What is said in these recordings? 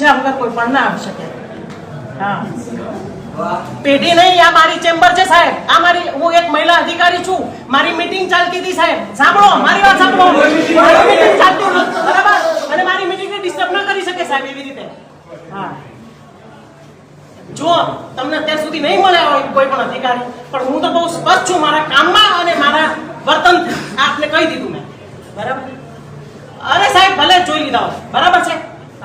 પૂછ્યા વગર કોઈ પણ ના આવી શકે. હા, પેઢી નહીં, આ મારી ચેમ્બર છે સાહેબ. આ મારી, હું એક મહિલા અધિકારી છું. મારી મીટિંગ ચાલતી હતી સાહેબ. સાંભળો, મારી વાત સાંભળો. મારી મીટિંગ ચાલતી હતી, બરાબર? અને મારી મીટિંગને ડિસ્ટર્બ ના કરી શકે સાહેબ એવી રીતે. હા, જો તમને અત્યાર સુધી નહીં મળ્યા હોય કોઈ પણ અધિકારી, પણ હું તો બહુ સ્પષ્ટ છું મારા કામમાં અને મારા વર્તનથી. આપને કહી દીધું મેં, બરાબર? અરે સાહેબ, ભલે જોઈ લીધા હોય, બરાબર છે?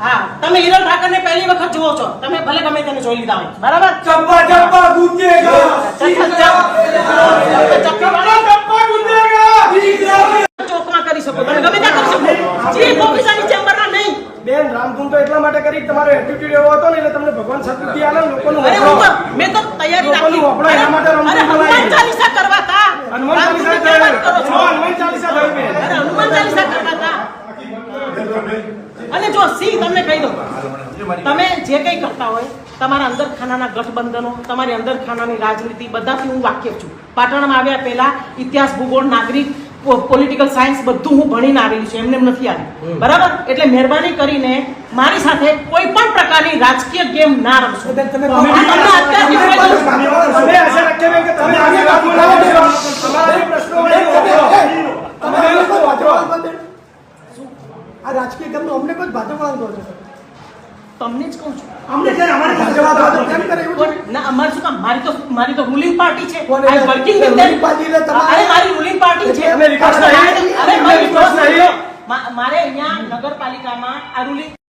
હા, તમે હિરલ ઠાકરને પહેલી વખત જુઓ છો, તમે ભલે ગમે તેને જોઈ લીધા હોય, બરાબર? चप्पा चप्पा गूंजेगा ચોકમાં કરી શકો, તમે ગમે ત્યાં કરી શકો. ચીફ ઓફિસરની ચેમ્બરમાં નહીં. બેન, રામધૂન તો એટલા માટે કરી તમારો એટીટ્યુડ એવો હતો ને એટલે તમને ભગવાન સદબુદ્ધિ આલે લોકોનું. અરે હું તો, મેં તો તૈયારી રાખી. લોકોનું એના માટે અરે હનુમાન ચાલીસા કરવા હતા. હનુમાન ચાલીસા રામધૂનની વાત કરો છો. હનુમાન ચાલીસા થઈ બેન. અરે હનુમાન ચાલીસા કરવા હતા. અને જો સી તમને કહી દઉં, તમે જે કંઈ કરતા હોય, તમારા અંદર ખાનાના ગઠબંધનો, તમારી અંદર ખાનાની રાજનીતિ, બધાથી હું વાકેફ છું. પાટણમાં આવ્યા પહેલા ઇતિહાસ, ભૂગોળ, નાગરિક, પોલિટિકલ સાયન્સ બધું હું ભણીને આવેલી છું, એમને નથી આવી, બરાબર? એટલે મહેરબાની કરીને મારી સાથે કોઈ પણ પ્રકારની રાજકીય ગેમ ના રમશો. તમે તમને અત્યારથી કહી દઉં છું. અમે આશા રાખીએ છીએ કે તમે આગળ વાત બોલાવો છો. તમારા પ્રશ્નો આ રાજકીય ગમનો અમને કોઈ ભાજપ વાળો છો તમને જ કહું છું. અમને છે અમારે ભાજપ કેમ કરે એવું છે ના, અમારે શું કામ? મારી તો રૂલિંગ પાર્ટી છે. કોને? આઈ વર્કિંગ વિથ ruling party એટલે તમારે- અરે મારી રૂલિંગ પાર્ટી છે. અમે વિકાસ નહીં. અરે મારી વિકાસ નહીં. મારે અહીંયા નગરપાલિકામાં આ રૂલિંગ